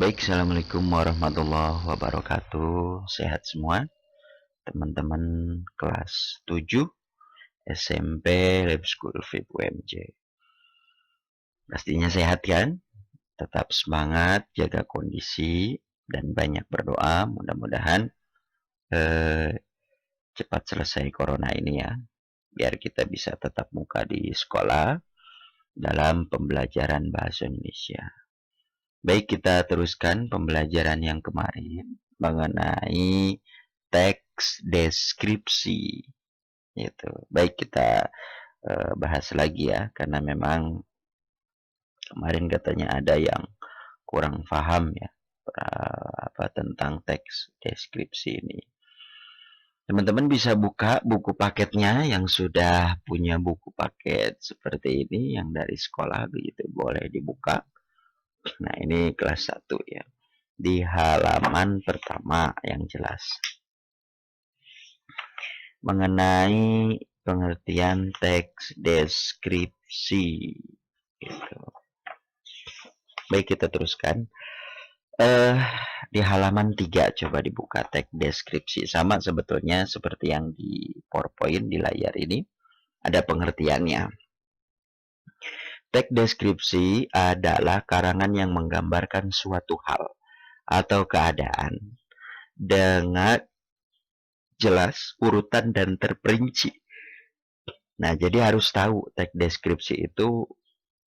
Baik, Assalamualaikum warahmatullahi wabarakatuh. Sehat semua, teman-teman kelas 7 SMP Lab School VIP UMJ. Pastinya sehat kan? Tetap semangat, jaga kondisi, dan banyak berdoa. Mudah-mudahan eh, cepat selesai corona ini ya, biar kita bisa tetap muka di sekolah dalam pembelajaran bahasa Indonesia. Baik, kita teruskan pembelajaran yang kemarin mengenai teks deskripsi. Gitu. Baik, kita bahas lagi ya, karena memang kemarin katanya ada yang kurang paham ya tentang teks deskripsi ini. Teman-teman bisa buka buku paketnya yang sudah punya buku paket seperti ini yang dari sekolah, begitu boleh dibuka. Nah, ini kelas 1 ya. Di halaman pertama yang jelas. Mengenai pengertian teks deskripsi. Gitu. Baik, kita teruskan. Di halaman 3 coba dibuka teks deskripsi. Sama sebetulnya seperti yang di PowerPoint di layar ini. Ada pengertiannya. Teks deskripsi adalah karangan yang menggambarkan suatu hal atau keadaan dengan jelas, urutan, dan terperinci. Nah, jadi harus tahu teks deskripsi itu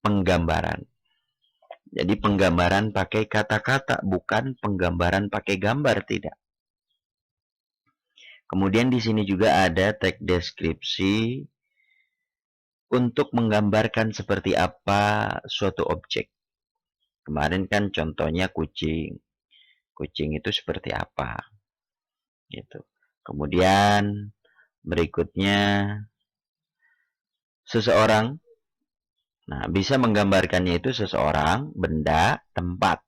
penggambaran. Jadi penggambaran pakai kata-kata, bukan penggambaran pakai gambar, tidak. Kemudian di sini juga ada teks deskripsi untuk menggambarkan seperti apa suatu objek. Kemarin kan contohnya kucing. Kucing itu seperti apa? Gitu. Kemudian berikutnya seseorang. Nah, bisa menggambarkannya itu seseorang, benda, tempat,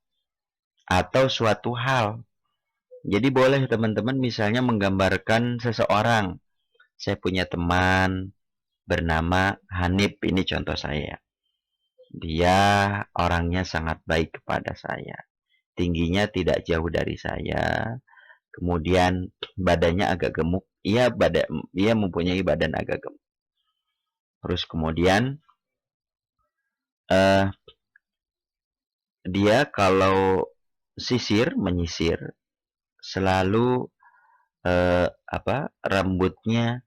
atau suatu hal. Jadi boleh teman-teman misalnya menggambarkan seseorang. Saya punya teman bernama Hanif, ini contoh saya. Dia orangnya sangat baik kepada saya. Tingginya tidak jauh dari saya. Kemudian badannya agak gemuk. Ia mempunyai badan agak gemuk. Terus kemudian dia kalau menyisir selalu rambutnya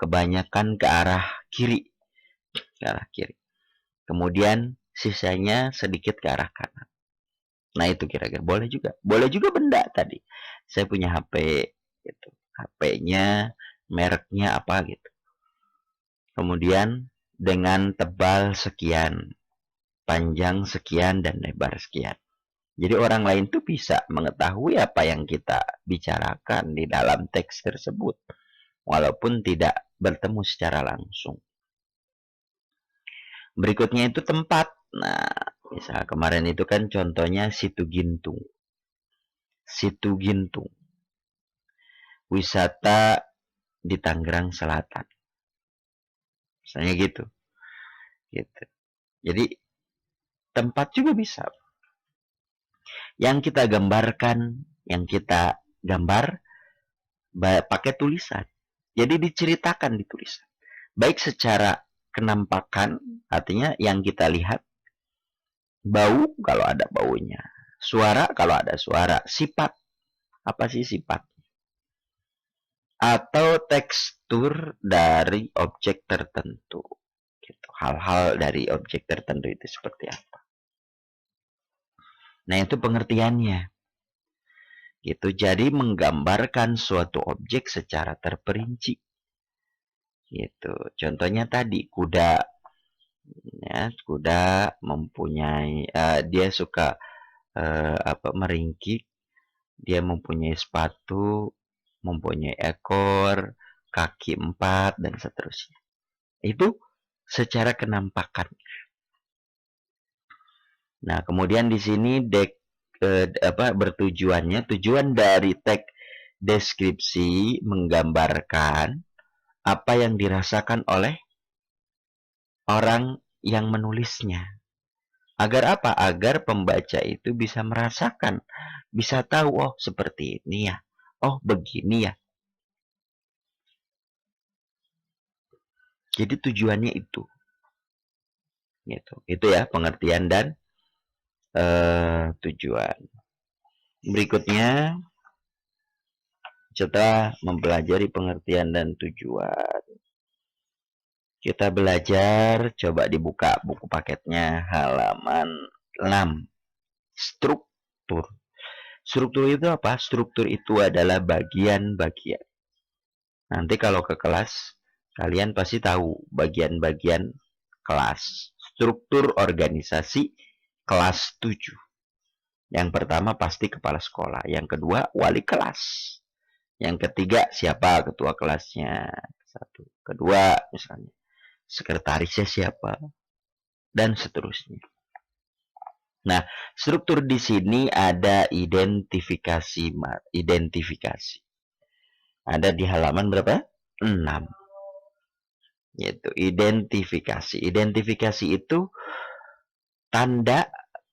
kebanyakan ke arah kiri, kemudian sisanya sedikit ke arah kanan. Nah, itu kira-kira boleh juga benda tadi. Saya punya HP gitu. HP-nya mereknya apa gitu. Kemudian dengan tebal sekian, panjang sekian, dan lebar sekian. Jadi orang lain tuh bisa mengetahui apa yang kita bicarakan di dalam teks tersebut, walaupun tidak bertemu secara langsung. Berikutnya itu tempat. Nah, misal kemarin itu kan contohnya Situ Gintung. Situ Gintung. Wisata di Tangerang Selatan. Misalnya gitu. Jadi tempat juga bisa. Yang kita gambarkan, yang kita gambar pakai tulisan. Jadi diceritakan di tulisan. Baik secara kenampakan, artinya yang kita lihat, bau kalau ada baunya, suara kalau ada suara, sifat, apa sih sifat, atau tekstur dari objek tertentu. Gitu. Hal-hal dari objek tertentu itu seperti apa. Nah, itu pengertiannya. Gitu. Jadi menggambarkan suatu objek secara terperinci. Gitu. Contohnya tadi kuda. Ya, kuda mempunyai dia suka meringkik, dia mempunyai sepatu, mempunyai ekor, kaki 4, dan seterusnya. Itu secara kenampakan. Nah, kemudian di sini tujuan dari teks deskripsi menggambarkan apa yang dirasakan oleh orang yang menulisnya Agar apa? Agar pembaca itu bisa merasakan, bisa tahu, oh seperti ini ya, oh begini ya. Jadi tujuannya itu, gitu. Itu ya pengertian dan tujuan. Berikutnya, setelah mempelajari pengertian dan tujuan, kita belajar, coba dibuka buku paketnya halaman 6. Struktur. Struktur itu apa? Struktur itu adalah bagian-bagian. Nanti kalau ke kelas, kalian pasti tahu bagian-bagian kelas. Struktur organisasi kelas 7. Yang pertama pasti kepala sekolah. Yang kedua wali kelas. Yang ketiga siapa ketua kelasnya. Satu. Kedua misalnya sekretarisnya siapa. Dan seterusnya. Nah, struktur di sini ada identifikasi. Ada di halaman berapa? 6. Yaitu identifikasi. Identifikasi itu tanda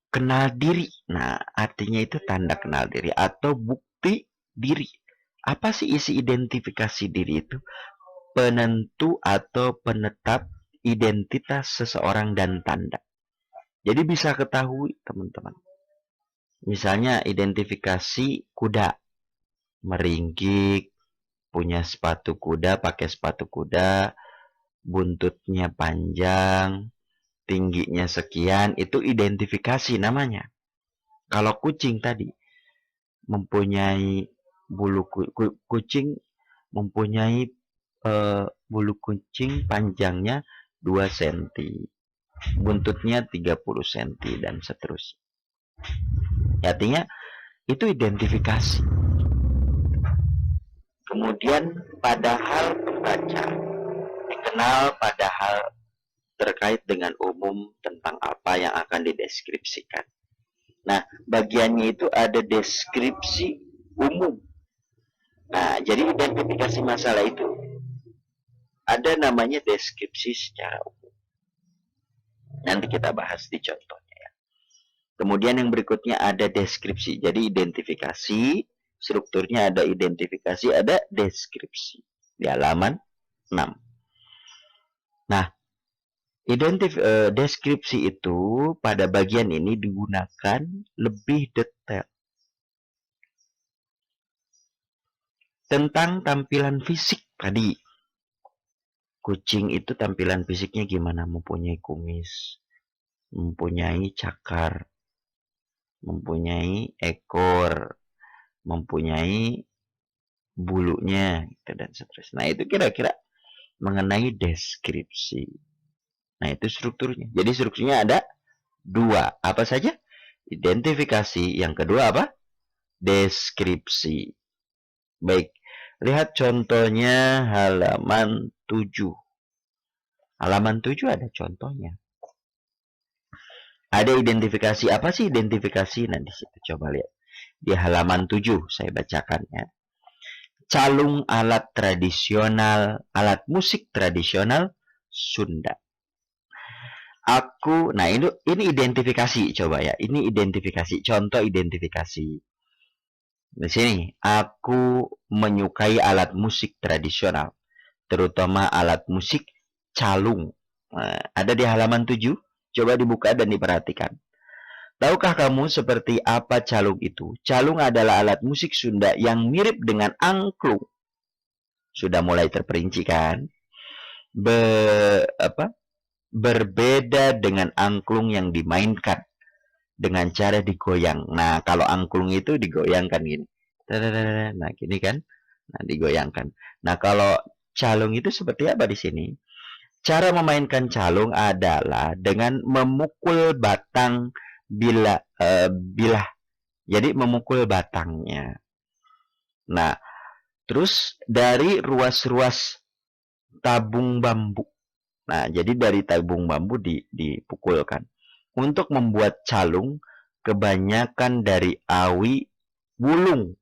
kenal diri. Nah, artinya itu tanda kenal diri atau bukti diri. Apa sih isi identifikasi diri itu? Penentu atau penetap identitas seseorang dan tanda. Jadi bisa ketahui, teman-teman. Misalnya identifikasi kuda. Meringkik, punya sepatu kuda, pakai sepatu kuda, buntutnya panjang, tingginya sekian, itu identifikasi namanya. Kalau kucing tadi mempunyai kucing mempunyai bulu kucing panjangnya 2 cm, buntutnya 30 cm dan seterusnya. Artinya itu identifikasi. Kemudian pada hal pembaca dikenal pada hal terkait dengan umum tentang apa yang akan dideskripsikan. Nah, bagiannya itu ada deskripsi umum. Nah, jadi identifikasi masalah itu ada namanya deskripsi secara umum. Nanti kita bahas di contohnya ya. Kemudian yang berikutnya ada deskripsi. Jadi identifikasi, strukturnya ada identifikasi, ada deskripsi. Di halaman 6. Nah, deskripsi itu pada bagian ini digunakan lebih detail tentang tampilan fisik tadi. Kucing itu tampilan fisiknya gimana? Mempunyai kumis, mempunyai cakar, mempunyai ekor, mempunyai bulunya, gitu, dan seterusnya. Nah, itu kira-kira mengenai deskripsi. Nah, itu strukturnya. Jadi strukturnya ada 2. Apa saja? Identifikasi. Yang kedua apa? Deskripsi. Baik, lihat contohnya halaman 7. Halaman 7 ada contohnya. Ada identifikasi. Apa sih identifikasi? Nah, di situ coba lihat. Di halaman 7 saya bacakan ya. Calung alat tradisional, alat musik tradisional Sunda. Nah ini identifikasi coba ya. Ini identifikasi, contoh identifikasi. Di sini, aku menyukai alat musik tradisional, terutama alat musik calung. Nah, ada di halaman 7, coba dibuka dan diperhatikan. Tahukah kamu seperti apa calung itu? Calung adalah alat musik Sunda yang mirip dengan angklung. Sudah mulai terperinci kan? Berbeda dengan angklung yang dimainkan dengan cara digoyang. Nah, kalau angklung itu digoyangkan gini. Nah, gini kan? Nah, digoyangkan. Nah, kalau calung itu seperti apa di sini? Cara memainkan calung adalah dengan memukul batang bilah. Jadi memukul batangnya. Nah, terus dari ruas-ruas tabung bambu. Nah, jadi dari tabung bambu dipukulkan. Untuk membuat calung, kebanyakan dari awi wulung.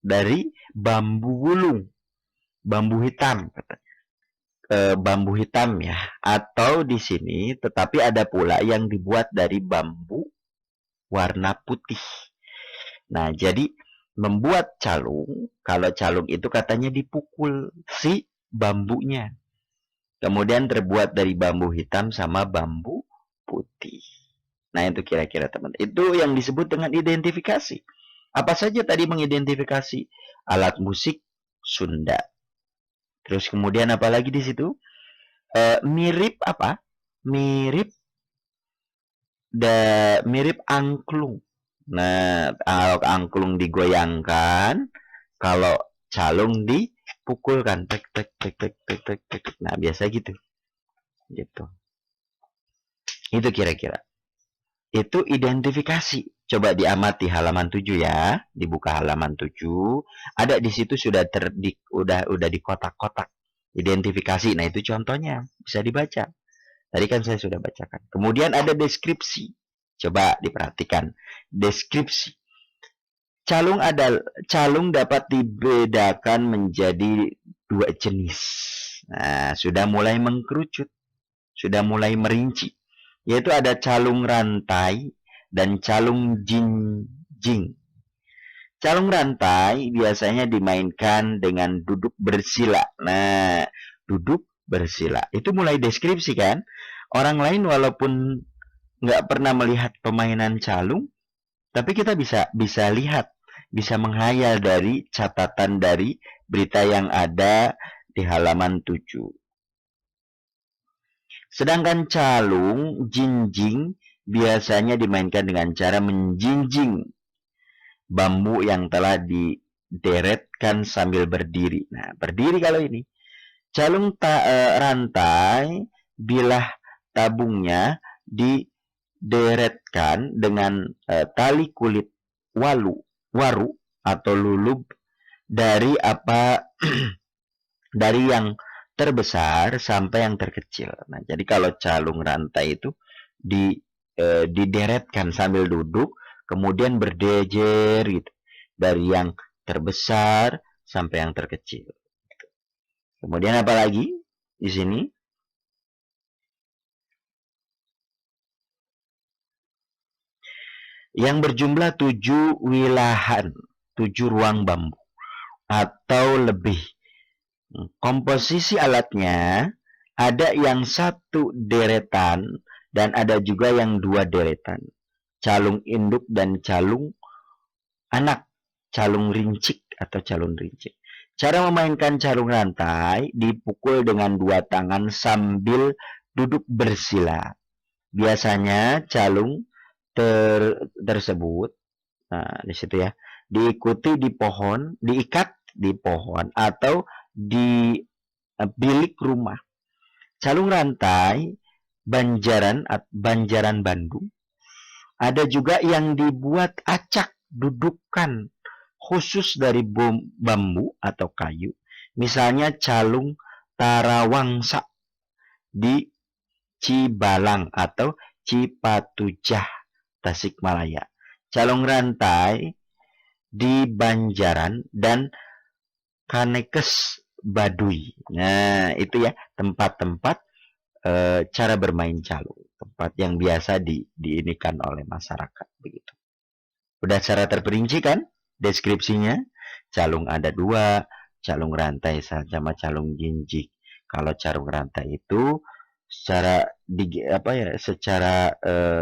Dari bambu wulung. Bambu hitam katanya. bambu hitam ya, atau di sini tetapi ada pula yang dibuat dari bambu warna putih. Nah, jadi membuat calung, kalau calung itu katanya dipukul si bambunya. Kemudian terbuat dari bambu hitam sama bambu putih. Nah, itu kira-kira teman. Itu yang disebut dengan identifikasi. Apa saja tadi mengidentifikasi? Alat musik Sunda. Terus kemudian apa lagi di situ? Mirip apa? Mirip angklung. Nah, angklung digoyangkan, kalau calung dipukulkan, tek tek tek tek tek tek tek. Nah, biasa gitu. Gitu. Itu kira-kira. Itu identifikasi. Coba diamati halaman 7 ya, dibuka halaman 7. Ada di situ sudah udah di kotak-kotak identifikasi. Nah, itu contohnya, bisa dibaca. Tadi kan saya sudah bacakan. Kemudian ada deskripsi. Coba diperhatikan. Deskripsi. Calung dapat dibedakan menjadi dua jenis. Nah, sudah mulai mengkerucut, sudah mulai merinci. Yaitu ada calung rantai dan calung jinjing. Calung rantai biasanya dimainkan dengan duduk bersila. Nah, duduk bersila. Itu mulai deskripsi kan? Orang lain walaupun nggak pernah melihat permainan calung, tapi kita bisa lihat, bisa menghayal dari catatan dari berita yang ada di halaman 7. Sedangkan calung jinjing biasanya dimainkan dengan cara menjinjing bambu yang telah dideretkan sambil berdiri. Nah, berdiri kalau ini. Calung rantai bilah tabungnya dideretkan dengan tali kulit waru atau lulub dari dari yang terbesar sampai yang terkecil. Nah, jadi kalau calung rantai itu dideretkan sambil duduk, kemudian berdejer gitu, dari yang terbesar sampai yang terkecil. Kemudian apa lagi di sini? Yang berjumlah 7 wilahan, 7 ruang bambu atau lebih. Komposisi alatnya ada yang satu deretan dan ada juga yang 2 deretan. Calung induk dan calung anak, calung rincik atau calung rincik. Cara memainkan calung rantai dipukul dengan 2 tangan sambil duduk bersila. Biasanya calung tersebut, nah di situ ya, diikat di pohon atau di bilik rumah. Calung rantai Banjaran Bandung. Ada juga yang dibuat acak dudukan khusus dari bambu atau kayu. Misalnya calung Tarawangsa di Cibalang atau Cipatujah, Tasikmalaya. Calung rantai di Banjaran dan Kanekes Baduy. Nah, itu ya tempat-tempat cara bermain calung, tempat yang biasa diinikan oleh masyarakat begitu. Udah secara terperinci kan deskripsinya? Calung ada 2, calung rantai sama calung jinjik. Kalau calung rantai itu secara secara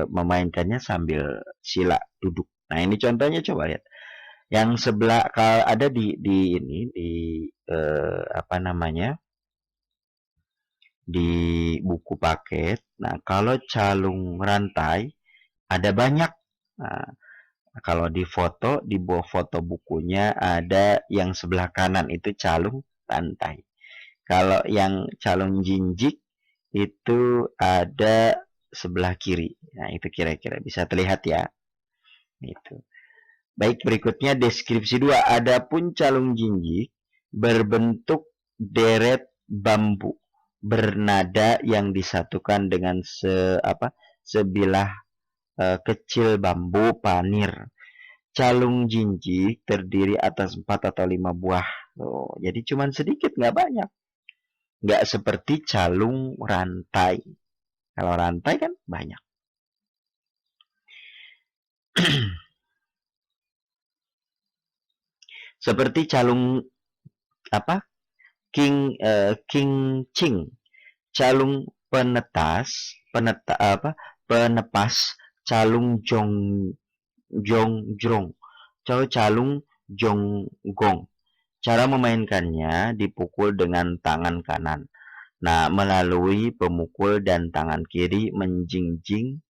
memainkannya sambil sila duduk. Nah, ini contohnya coba lihat. Yang sebelah kalau ada di ini di apa namanya? Di buku paket. Nah, kalau calung rantai ada banyak. Nah, kalau di bawah foto bukunya ada yang sebelah kanan itu calung rantai. Kalau yang calung jinjik itu ada sebelah kiri. Nah, itu kira-kira bisa terlihat ya. Itu. Baik, berikutnya deskripsi 2. Adapun calung jinjik berbentuk deret bambu bernada yang disatukan dengan sebilah kecil bambu panir. Calung jinjik terdiri atas 4 atau 5 buah. Oh, jadi cuma sedikit, nggak banyak. Nggak seperti calung rantai. Kalau rantai kan banyak. Seperti calung apa? King calung penepas, calung jongjrong, calung jonggong. Cara memainkannya dipukul dengan tangan kanan. Nah, melalui pemukul dan tangan kiri menjingjing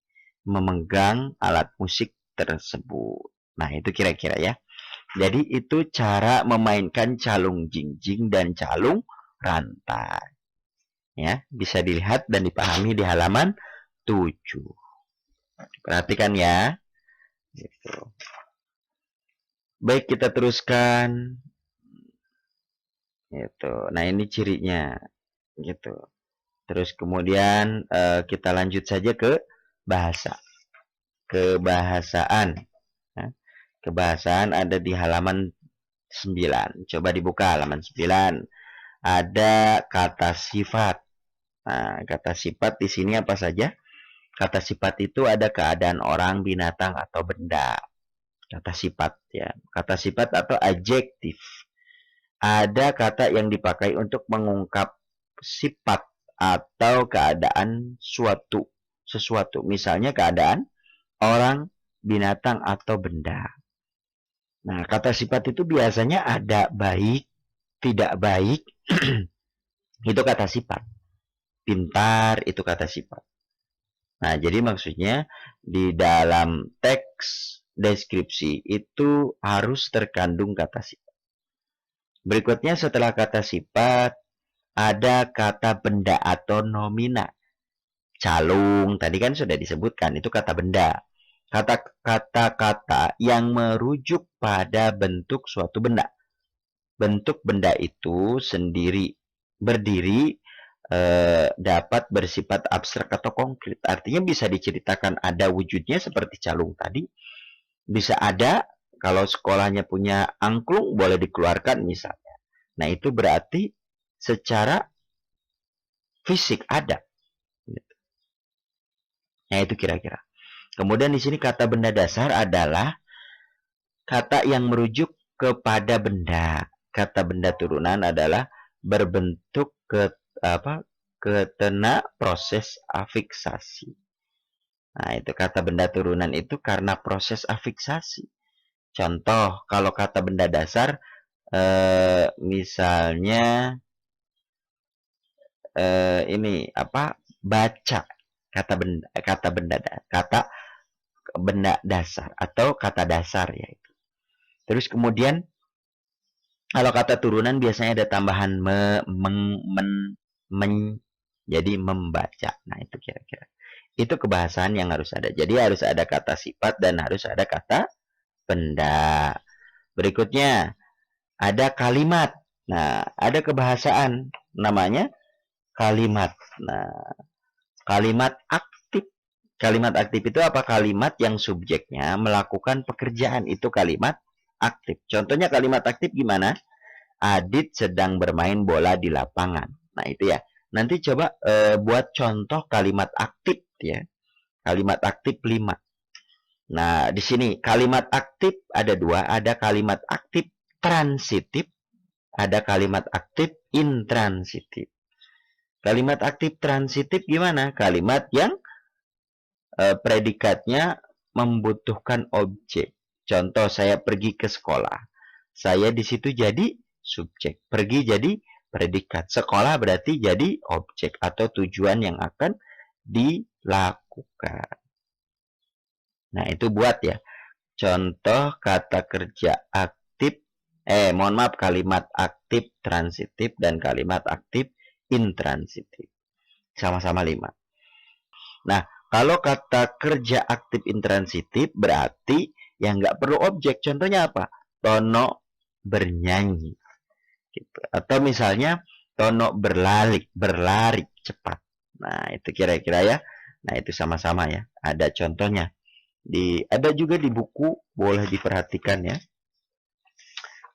memegang alat musik tersebut. Nah, itu kira-kira ya. Jadi itu cara memainkan calung jingjing dan calung rantai. Ya, bisa dilihat dan dipahami di halaman 7. Perhatikan ya. Gitu. Baik, kita teruskan. Gitu. Nah, ini cirinya. Gitu. Terus kemudian kita lanjut saja ke bahasa. Kebahasaan. Nah, kebahasaan ada di halaman 9. Coba dibuka halaman 9. Ada kata sifat. Nah, kata sifat di sini apa saja? Kata sifat itu ada keadaan orang, binatang, atau benda. Kata sifat ya. Kata sifat atau adjektif. Ada kata yang dipakai untuk mengungkap sifat atau keadaan sesuatu. Misalnya keadaan orang, binatang, atau benda. Nah, kata sifat itu biasanya ada baik, tidak baik, itu kata sifat. Pintar, itu kata sifat. Nah, jadi maksudnya di dalam teks deskripsi itu harus terkandung kata sifat. Berikutnya setelah kata sifat, ada kata benda atau nomina. Calung, tadi kan sudah disebutkan, itu kata benda. Kata-kata yang merujuk pada bentuk suatu benda. Bentuk benda itu berdiri, dapat bersifat abstrak atau konkret. Artinya bisa diceritakan ada wujudnya seperti calung tadi. Bisa ada, kalau sekolahnya punya angklung, boleh dikeluarkan misalnya. Nah, itu berarti secara fisik ada. Nah, itu kira-kira. Kemudian di sini kata benda dasar adalah kata yang merujuk kepada benda. Kata benda turunan adalah berbentuk ketena proses afiksasi. Nah, itu kata benda turunan itu karena proses afiksasi. Contoh, kalau kata benda dasar, misalnya baca, kata benda dasar atau kata dasar ya itu. Terus kemudian kalau kata turunan biasanya ada tambahan jadi membaca. Nah, itu kira-kira. Itu kebahasaan yang harus ada. Jadi harus ada kata sifat dan harus ada kata benda. Berikutnya ada kalimat. Nah, ada kebahasaan namanya kalimat. Nah, kalimat aktif. Kalimat aktif itu apa? Kalimat yang subjeknya melakukan pekerjaan. Itu kalimat aktif. Contohnya kalimat aktif gimana? Adit sedang bermain bola di lapangan. Nah, itu ya. Nanti coba buat contoh kalimat aktif ya. Kalimat aktif 5. Nah, di sini kalimat aktif ada 2. Ada kalimat aktif transitif. Ada kalimat aktif intransitif. Kalimat aktif transitif gimana? Kalimat yang predikatnya membutuhkan objek. Contoh, saya pergi ke sekolah. Saya di situ jadi subjek. Pergi jadi predikat. Sekolah berarti jadi objek atau tujuan yang akan dilakukan. Nah, itu buat ya. Contoh kata kerja aktif, kalimat aktif transitif dan kalimat aktif intransitif. Sama-sama 5. Nah, kalau kata kerja aktif intransitif berarti yang nggak perlu objek. Contohnya apa? Tono bernyanyi. Gitu. Atau misalnya Tono berlari cepat. Nah, itu kira-kira ya. Nah, itu sama-sama ya. Ada contohnya. Ada juga di buku, boleh diperhatikan ya.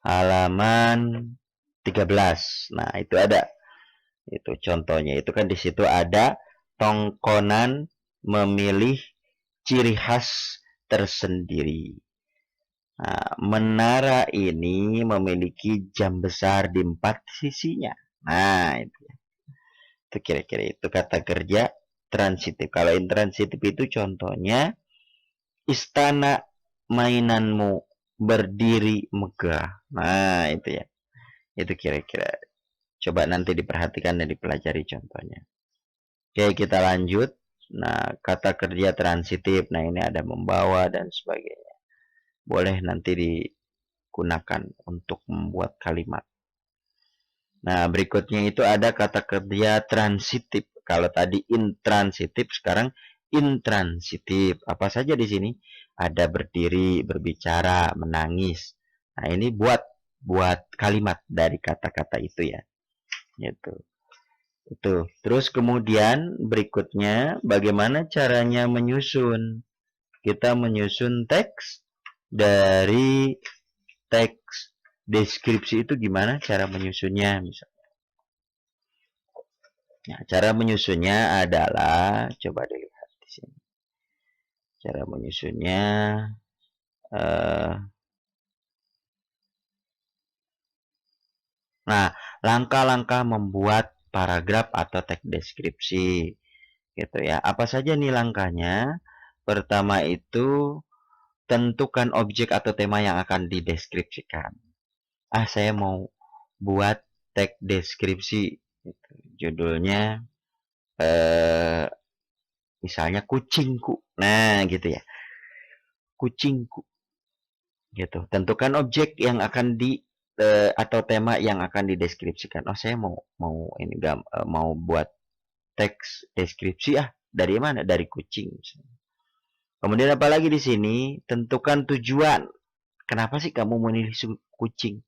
Halaman 13. Nah, itu ada. Itu contohnya. Itu kan di situ ada tongkonan memilih ciri khas tersendiri. Nah, menara ini memiliki jam besar di 4 sisinya. Nah, itu kira-kira itu kata kerja transitif. Kalau intransitif itu contohnya istana mainanmu berdiri megah. Nah, itu ya. Itu kira-kira. Coba nanti diperhatikan dan dipelajari contohnya. Oke, kita lanjut. Nah, kata kerja transitif. Nah, ini ada membawa dan sebagainya. Boleh nanti digunakan untuk membuat kalimat. Nah, berikutnya itu ada kata kerja transitif. Kalau tadi intransitif, sekarang intransitif. Apa saja di sini? Ada berdiri, berbicara, menangis. Nah, ini buat kalimat dari kata-kata itu ya. Gitu. Itu. Terus kemudian berikutnya bagaimana caranya menyusun? Kita menyusun teks dari teks deskripsi itu gimana cara menyusunnya misalnya. Nah, cara menyusunnya adalah coba dilihat di sini. Cara menyusunnya nah, langkah-langkah membuat paragraf atau teks deskripsi gitu ya. Apa saja nih langkahnya? Pertama itu tentukan objek atau tema yang akan dideskripsikan. Saya mau buat teks deskripsi gitu. Judulnya misalnya kucingku. Nah, gitu ya. Kucingku. Gitu. Tentukan objek yang akan atau tema yang akan dideskripsikan. Saya mau buat teks deskripsi dari mana? Dari kucing. Kemudian apalagi di sini tentukan tujuan. Kenapa sih kamu memilih kucing?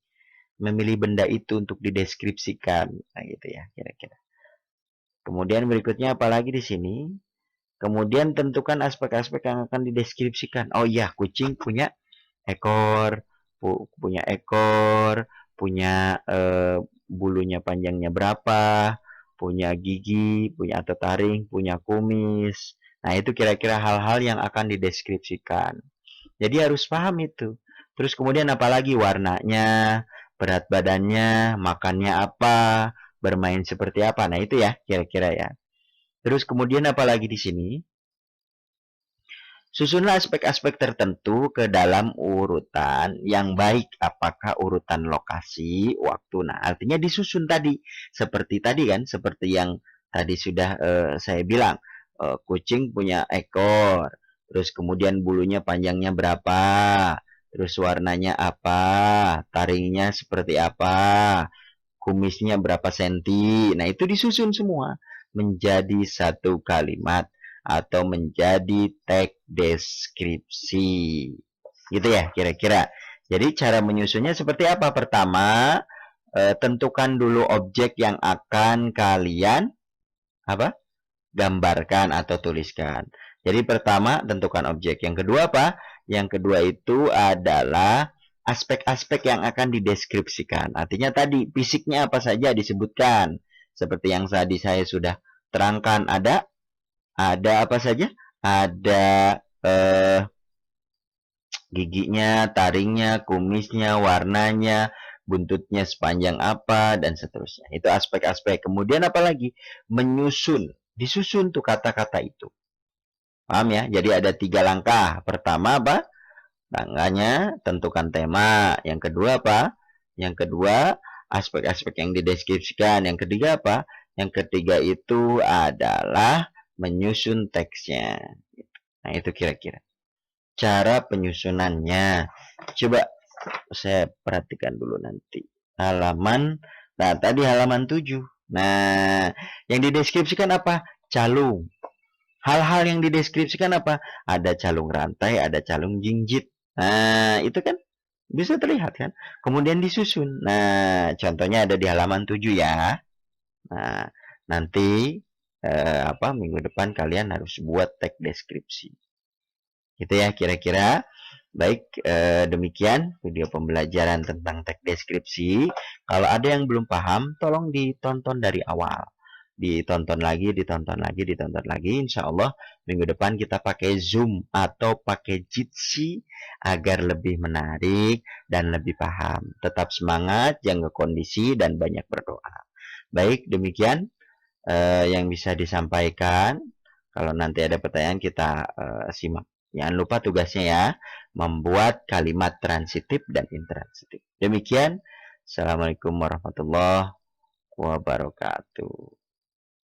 Memilih benda itu untuk dideskripsikan. Nah, gitu ya, kira-kira. Kemudian berikutnya apalagi di sini? Kemudian tentukan aspek-aspek yang akan dideskripsikan. Oh iya, kucing punya ekor, punya bulunya panjangnya berapa, punya gigi, punya atau taring, punya kumis. Nah, itu kira-kira hal-hal yang akan dideskripsikan. Jadi harus paham itu. Terus kemudian apalagi warnanya, berat badannya, makannya apa, bermain seperti apa. Nah, itu ya kira-kira ya. Terus kemudian apalagi di sini? Susunlah aspek-aspek tertentu ke dalam urutan yang baik. Apakah urutan lokasi, waktu. Nah, artinya disusun tadi. Seperti tadi kan, seperti yang tadi sudah saya bilang. Kucing punya ekor. Terus kemudian bulunya panjangnya berapa. Terus warnanya apa. Taringnya seperti apa. Kumisnya berapa senti. Nah, itu disusun semua menjadi satu kalimat atau menjadi teks deskripsi. Gitu ya, kira-kira. Jadi cara menyusunnya seperti apa? Pertama, tentukan dulu objek yang akan kalian gambarkan atau tuliskan. Jadi pertama, tentukan objek. Yang kedua apa? Yang kedua itu adalah aspek-aspek yang akan dideskripsikan. Artinya tadi fisiknya apa saja disebutkan. Seperti yang tadi saya sudah terangkan, ada apa saja? Ada giginya, taringnya, kumisnya, warnanya, buntutnya sepanjang apa, dan seterusnya. Itu aspek-aspek. Kemudian apa lagi? Menyusun. Disusun tuh kata-kata itu. Paham ya? Jadi ada 3 langkah. Pertama apa? Langkahnya tentukan tema. Yang kedua apa? Yang kedua, aspek-aspek yang dideskripsikan. Yang ketiga apa? Yang ketiga itu adalah menyusun teksnya. Nah, itu kira-kira cara penyusunannya. Coba saya perhatikan dulu nanti. Nah tadi halaman 7. Nah, yang dideskripsikan apa? Calung. Hal-hal yang dideskripsikan apa? Ada calung rantai, ada calung jinjit. Nah, itu kan bisa terlihat kan? Kemudian disusun. Nah, contohnya ada di halaman 7 ya. Nah, nanti minggu depan kalian harus buat teks deskripsi. Gitu ya kira-kira. Baik, demikian video pembelajaran tentang teks deskripsi. Kalau ada yang belum paham, tolong ditonton dari awal. Ditonton lagi, ditonton lagi, ditonton lagi. Insya Allah minggu depan kita pakai Zoom atau pakai Jitsi agar lebih menarik dan lebih paham. Tetap semangat, jaga kondisi, dan banyak berdoa. Baik, demikian yang bisa disampaikan. Kalau nanti ada pertanyaan kita simak. Jangan lupa tugasnya ya, membuat kalimat transitif dan intransitif. Demikian, Assalamualaikum warahmatullahi wabarakatuh.